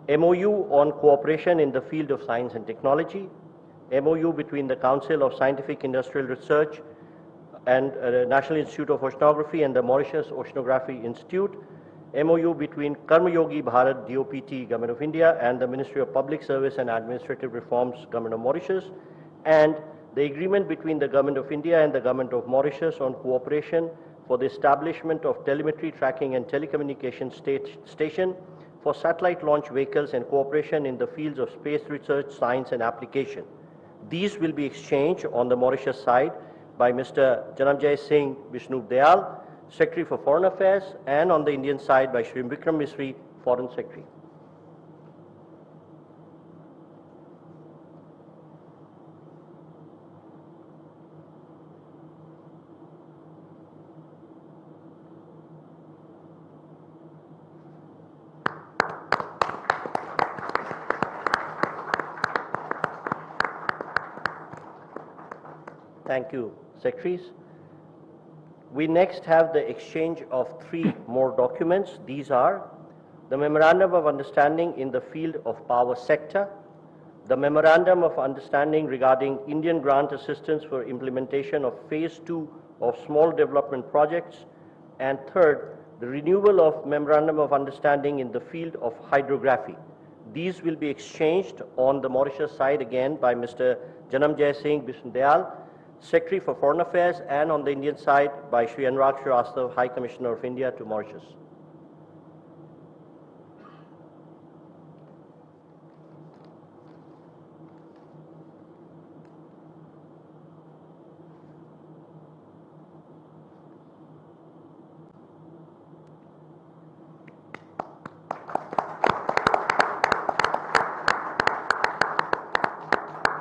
MOU on cooperation in the field of science and technology, MOU between the Council of Scientific Industrial Research and National Institute of Oceanography and the Mauritius Oceanography Institute, MOU between Karma Yogi Bharat DOPT, Government of India, and the Ministry of Public Service and Administrative Reforms, Government of Mauritius, and the agreement between the Government of India and the Government of Mauritius on cooperation for the establishment of telemetry tracking and telecommunication station for satellite launch vehicles and cooperation in the fields of space research, science and application. These will be exchanged on the Mauritius side by Mr. Janamjay Singh Vishnu Dayal, Secretary for Foreign Affairs, and on the Indian side by Shri Vikram Misri, Foreign Secretary. Thank you, Secretaries. We next have the exchange of 3 more documents. These are the Memorandum of Understanding in the field of power sector, the Memorandum of Understanding regarding Indian grant assistance for implementation of Phase 2 of small development projects, and third, the renewal of Memorandum of Understanding in the field of hydrography. These will be exchanged on the Mauritius side again by Mr. Janamjay Singh Vishnu Dayal, Secretary for Foreign Affairs, and on the Indian side by Shri Anurag Srivastava, High Commissioner of India to Mauritius.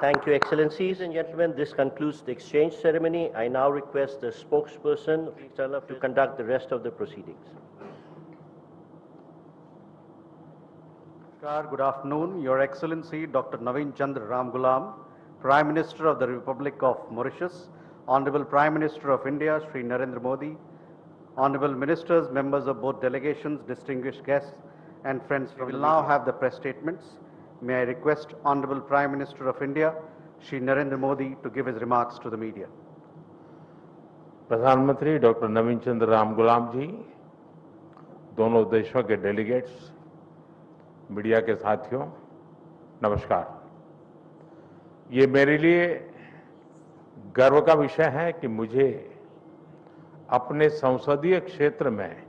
Thank you, Excellencies and gentlemen. This concludes the exchange ceremony. I now request the spokesperson to conduct the rest of the proceedings. Good afternoon, Your Excellency Dr. Naveen Chandra Ramgoolam, Prime Minister of the Republic of Mauritius, Honorable Prime Minister of India, Shri Narendra Modi, Honorable Ministers, members of both delegations, distinguished guests, and friends from the media. We will now have the press statements. May I request Honorable Prime Minister of India, Shri Narendra Modi, to give his remarks to the media. प्रधानमंत्री doctor नवीन चंद्र रामगुलाम जी, दोनों देशों के delegates, media के साथियों, नमस्कार। ये मेरे लिए गर्व का विषय है कि मुझे अपने संसदीय क्षेत्र में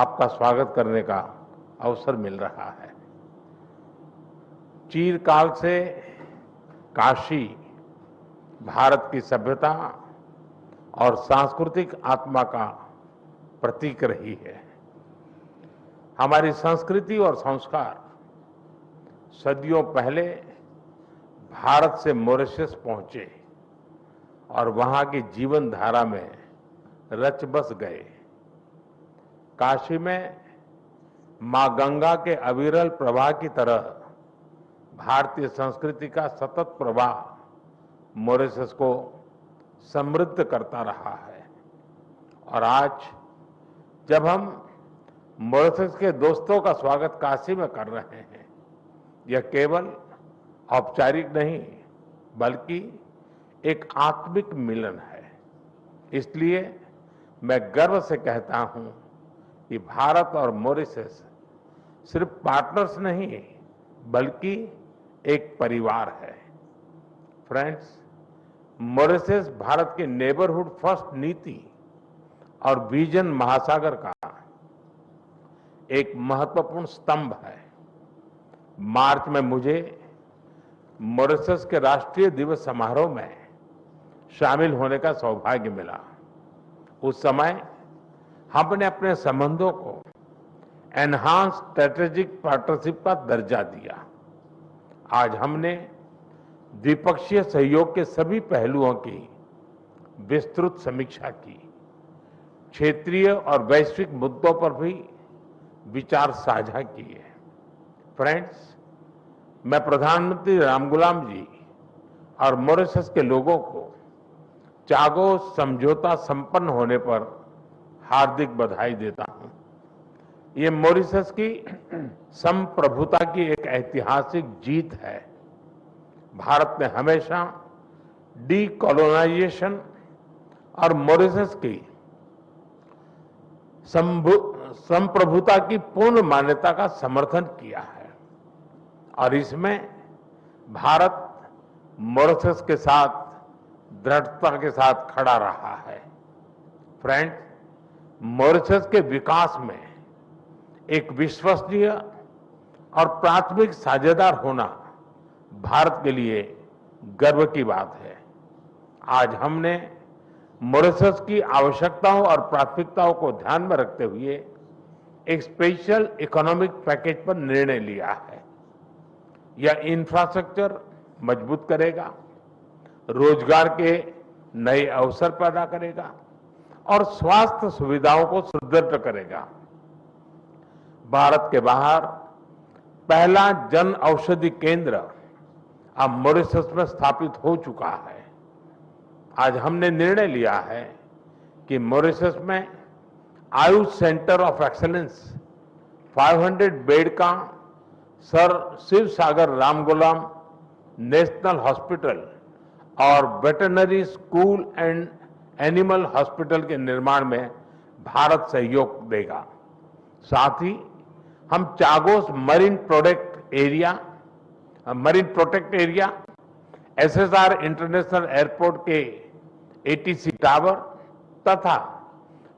आपका स्वागत करने का अवसर मिल रहा है। चिरकाल से काशी भारत की सभ्यता और सांस्कृतिक आत्मा का प्रतीक रही है। हमारी संस्कृति और संस्कार सदियों पहले भारत से मॉरिशस पहुंचे और वहां की जीवन धारा में रच बस गए। काशी में मां गंगा के अविरल प्रवाह की तरह भारतीय संस्कृति का सतत प्रवाह मॉरिशस को समृद्ध करता रहा है। और आज जब हम मॉरिशस के दोस्तों का स्वागत काशी में कर रहे हैं, यह केवल औपचारिक नहीं बल्कि एक आत्मिक मिलन है। इसलिए मैं गर्व से कहता हूं कि भारत और मॉरिशस सिर्फ पार्टनर्स नहीं बल्कि एक परिवार है। फ्रेंड्स, मॉरिशस भारत के नेबरहुड फर्स्ट नीति और विजन महासागर का एक महत्वपूर्ण स्तंभ है। मार्च में मुझे मॉरिशस के राष्ट्रीय दिवस समारोह में शामिल होने का सौभाग्य मिला। उस समय हमने अपने संबंधों को एनहांस स्ट्रेटेजिक पार्टनरशिप का दर्जा दिया। आज हमने द्विपक्षीय सहयोग के सभी पहलुओं की विस्तृत समीक्षा की। क्षेत्रीय और वैश्विक मुद्दों पर भी विचार साझा किए। फ्रेंड्स, मैं प्रधानमंत्री रामगुलाम जी और मॉरिशस के लोगों को चागोस समझौता संपन्न होने पर हार्दिक बधाई देता हूं। ये मॉरिशस की संप्रभुता की एक ऐतिहासिक जीत है। भारत ने हमेशा डीकोलोनाइजेशन और मॉरिशस की संप्रभुता की पूर्ण मान्यता का समर्थन किया है और इसमें भारत मॉरिशस के साथ दृढ़ता के साथ खड़ा रहा है। फ्रेंड्स, मॉरिशस के विकास में एक विश्वसनीय और प्राथमिक साझेदार होना भारत के लिए गर्व की बात है। आज हमने मॉरिशस की आवश्यकताओं और प्राथमिकताओं को ध्यान में रखते हुए एक स्पेशल इकोनॉमिक पैकेज पर निर्णय लिया है। यह इंफ्रास्ट्रक्चर मजबूत करेगा, रोजगार के नए अवसर पैदा करेगा और स्वास्थ्य सुविधाओं को सुदृढ़ करेगा। भारत के बाहर पहला जन औषधि केंद्र अब मॉरिशस में स्थापित हो चुका है। आज हमने निर्णय लिया है कि मॉरिशस में Ayush centre of excellence 500 bed का सर शिव सागर रामगुलाम नेशनल हॉस्पिटल और veterinary school and animal hospital के निर्माण में भारत सहयोग देगा। साथ ही हम Chagos marine protect area, SSR international airport के एटीसी टावर तथा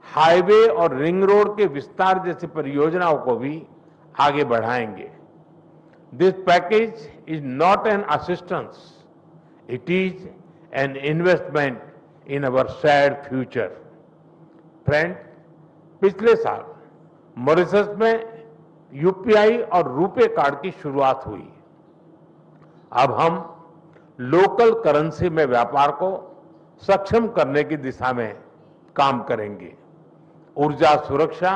हाईवे और रिंग रोड के विस्तार जैसी परियोजनाओं को भी आगे बढ़ाएंगे। This package is not an assistance, it is an investment in our shared future. Friend, पिछले साल मॉरिशस में यूपीआई और रुपे कार्ड की शुरुआत हुई। अब हम लोकल करेंसी में व्यापार को सक्षम करने की दिशा में काम करेंगे। ऊर्जा सुरक्षा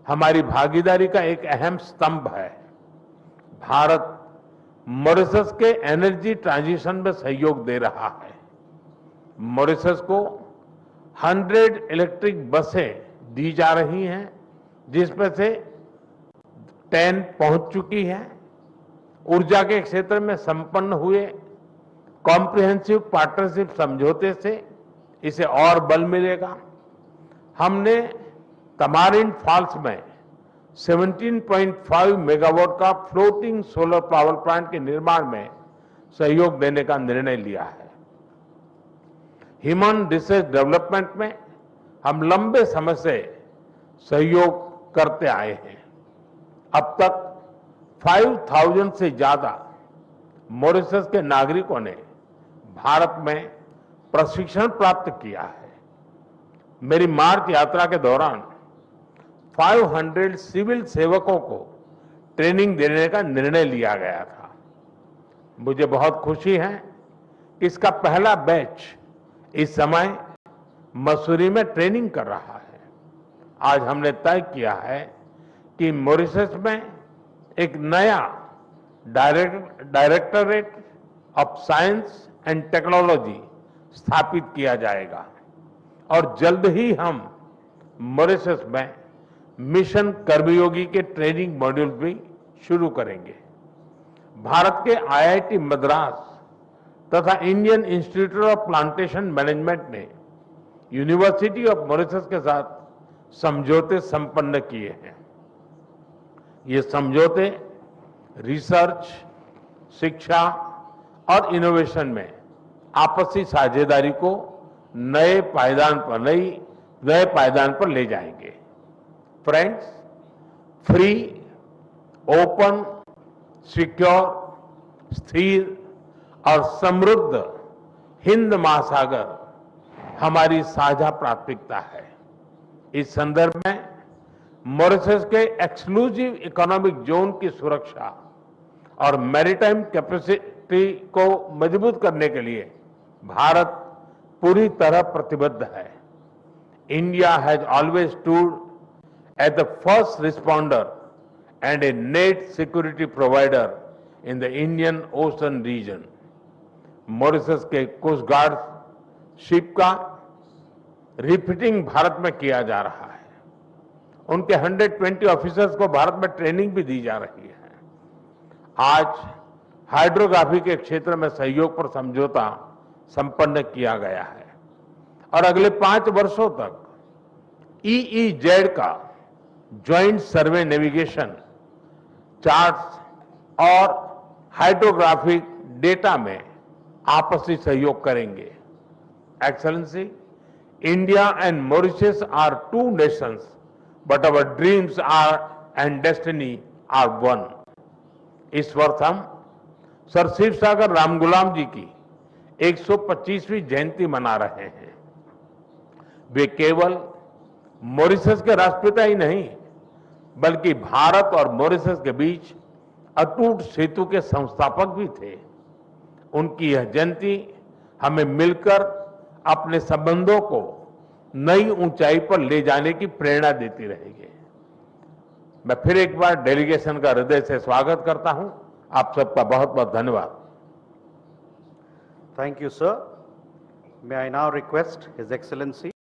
हमारी भागीदारी का एक अहम स्तंभ है। भारत मॉरिशस के एनर्जी ट्रांजिशन में सहयोग दे रहा है। मॉरिशस को 100 इलेक्ट्रिक बसें दी जा रही हैं, जिसमें से 10 पहुंच चुकी हैं। ऊर्जा के क्षेत्र में संपन्न हुए कॉम्प्रिहेंसिव पार्टनरशिप समझौते से इसे और बल मिलेगा। हमने तमारिन फॉल्स में 17.5 मेगावाट का फ्लोटिंग सोलर पावर प्लांट के निर्माण में सहयोग देने का निर्णय लिया है। ह्यूमन रिसोर्स डेवलपमेंट में हम लंबे समय से सहयोग करते आए हैं। अब तक 5000 से ज्यादा मॉरिशस के नागरिकों ने भारत में प्रशिक्षण प्राप्त किया है। मेरी मार्च यात्रा के दौरान 500 सिविल सेवकों को ट्रेनिंग देने का निर्णय लिया गया था। मुझे बहुत खुशी है कि इसका पहला बैच इस समय मसूरी में ट्रेनिंग कर रहा है। आज हमने तय किया है कि मॉरिशस में एक नया directorate of science and technology स्थापित किया जाएगा और जल्द ही हम मॉरिशस में मिशन कर्मयोगी के ट्रेनिंग मॉड्यूल भी शुरू करेंगे। भारत के आईआईटी मद्रास तथा Indian institute of plantation management ने यूनिवर्सिटी ऑफ मॉरिशस के साथ समझौते संपन्न किए हैं। ये समझौते रिसर्च, शिक्षा और इनोवेशन में आपसी साझेदारी को नए पायदान पर ले जाएंगे। फ्रेंड्स, फ्री, ओपन, सिक्योर, स्थिर और समृद्ध हिंद महासागर हमारी साझा प्राथमिकता है। इस संदर्भ में मॉरिशस के एक्सक्लूसिव इकोनॉमिक जोन की सुरक्षा और मैरीटाइम कैपेसिटी को मजबूत करने के लिए भारत पूरी तरह प्रतिबद्ध है। India has always stood at the first responder and a net security provider in the Indian Ocean region. Mauritius के कोस्ट गार्ड शिप का रिफिटिंग भारत में किया जा रहा है। उनके 120 ऑफिसर्स को भारत में ट्रेनिंग भी दी जा रही है। आज हाइड्रोग्राफी के क्षेत्र में सहयोग पर समझौता संपन्न किया गया है और अगले 5 वर्षों तक EEZ का ज्वाइंट सर्वे नेविगेशन चार्ट्स और हाइड्रोग्राफिक डेटा में आपसी सहयोग करेंगे। Excellency, India and Mauritius are two nations, but our dreams are and destiny are one. इस वर्ष हम सर शिव सागर रामगुलाम जी की 125वीं जयंती मना रहे हैं। वे केवल मॉरिशस के राष्ट्रपिता ही नहीं, बल्कि भारत और मॉरिशस के बीच अटूट सेतु के संस्थापक भी थे। उनकी यह जयंती हमें मिलकर अपने संबंधों को नई ऊंचाई पर ले जाने की प्रेरणा देती रहेगी। मैं फिर एक बार डेलीगेशन का हृदय से स्वागत करता हूं। आप सबका बहुत बहुत धन्यवाद। Thank you, sir. May I now request His Excellency